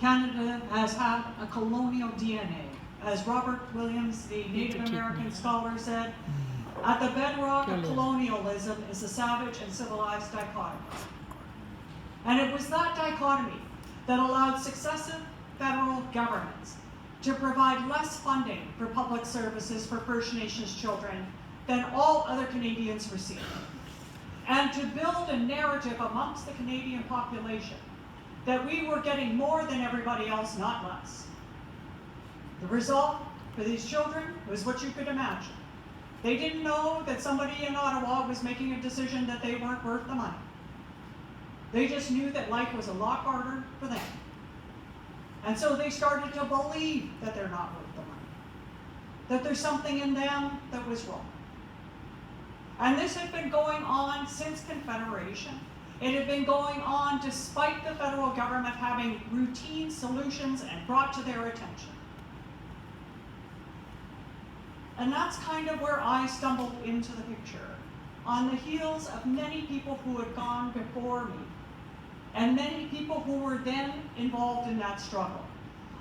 Canada has had a colonial DNA. As Robert Williams, the Native American scholar, said, at the bedrock of colonialism is a savage and civilized dichotomy. And it was that dichotomy that allowed successive federal governments to provide less funding for public services for First Nations children than all other Canadians received, and to build a narrative amongst the Canadian population that we were getting more than everybody else, not less. The result for these children was what you could imagine. They didn't know that somebody in Ottawa was making a decision that they weren't worth the money. They just knew that life was a lot harder for them. And so they started to believe that they're not worth the money, that there's something in them that was wrong. And this had been going on since Confederation. It had been going on despite the federal government having routine solutions and brought to their attention. And that's kind of where I stumbled into the picture, on the heels of many people who had gone before me, and many people who were then involved in that struggle,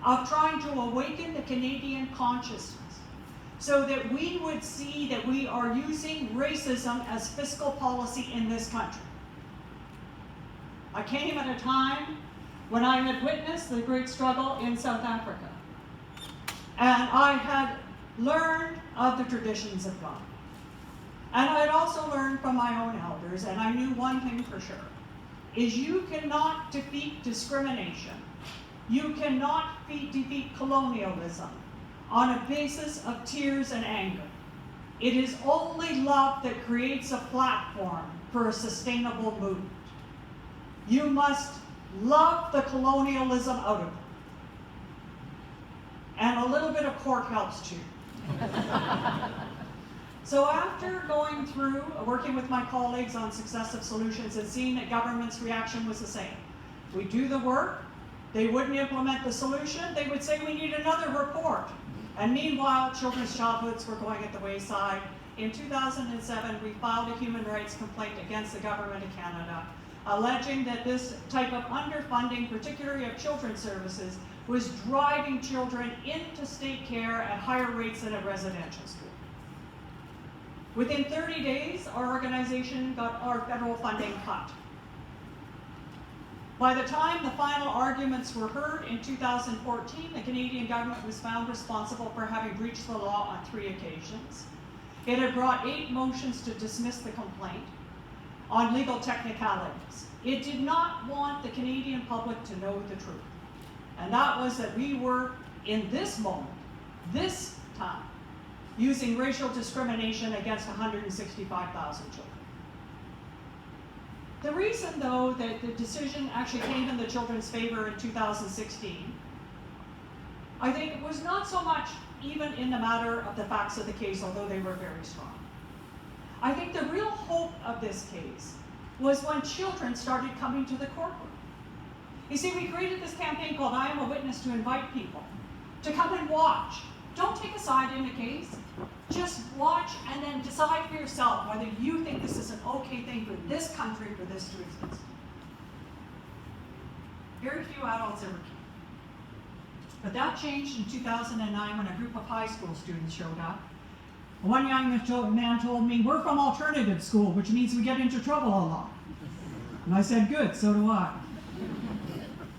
of trying to awaken the Canadian consciousness so that we would see that we are using racism as fiscal policy in this country. I came at a time when I had witnessed the great struggle in South Africa, and I had learned of the traditions of Gandhi. And I had also learned from my own elders, and I knew one thing for sure, is you cannot defeat discrimination. You cannot defeat colonialism on a basis of tears and anger. It is only love that creates a platform for a sustainable movement. You must love the colonialism out of it. And a little bit of court helps too. So after going through, working with my colleagues on successive solutions and seeing that government's reaction was the same. We do the work, they wouldn't implement the solution, they would say we need another report. And meanwhile, children's childhoods were going at the wayside. In 2007, we filed a human rights complaint against the Government of Canada, alleging that this type of underfunding, particularly of children's services, was driving children into state care at higher rates than a residential school. Within 30 days, our organization got our federal funding cut. By the time the final arguments were heard in 2014, the Canadian government was found responsible for having breached the law on 3 occasions. It had brought 8 motions to dismiss the complaint on legal technicalities. It did not want the Canadian public to know the truth. And that was that we were, in this moment, this time, using racial discrimination against 165,000 children. The reason, though, that the decision actually came in the children's favor in 2016, I think it was not so much even in the matter of the facts of the case, although they were very strong. I think the real hope of this case was when children started coming to the courtroom. You see, we created this campaign called I Am a Witness to invite people to come and watch. Don't take a side in a case. Just watch and then decide for yourself whether you think this is an okay thing for this country for this to exist. Very few adults ever came. But that changed in 2009 when a group of high school students showed up. One young man told me, "We're from alternative school, which means we get into trouble a lot." And I said, "Good, so do I."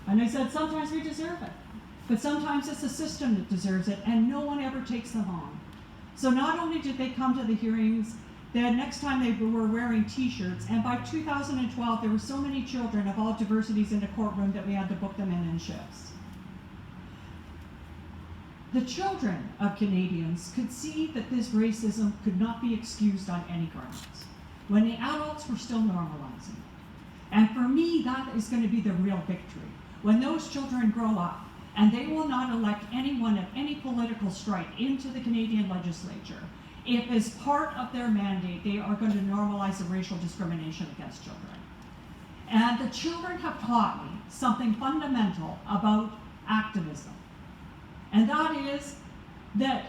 And I said, "Sometimes we deserve it. But sometimes it's the system that deserves it, and no one ever takes them on." So not only did they come to the hearings, then next time they were wearing t-shirts, and by 2012 there were so many children of all diversities in the courtroom that we had to book them in shifts. The children of Canadians could see that this racism could not be excused on any grounds, when the adults were still normalizing. And for me, that is going to be the real victory. When those children grow up, and they will not elect anyone of any political stripe into the Canadian legislature if, as part of their mandate, they are going to normalize the racial discrimination against children. And the children have taught me something fundamental about activism. And that is that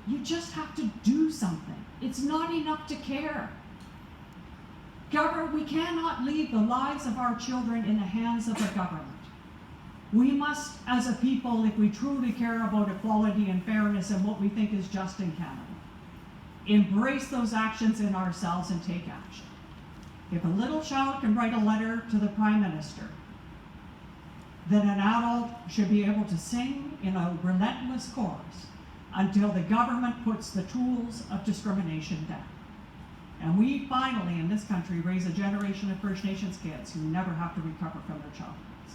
you just have to do something. It's not enough to care. We cannot leave the lives of our children in the hands of the government. We must, as a people, if we truly care about equality and fairness and what we think is just in Canada, embrace those actions in ourselves and take action. If a little child can write a letter to the Prime Minister, then an adult should be able to sing in a relentless chorus until the government puts the tools of discrimination down. And we finally, in this country, raise a generation of First Nations kids who never have to recover from their childhoods.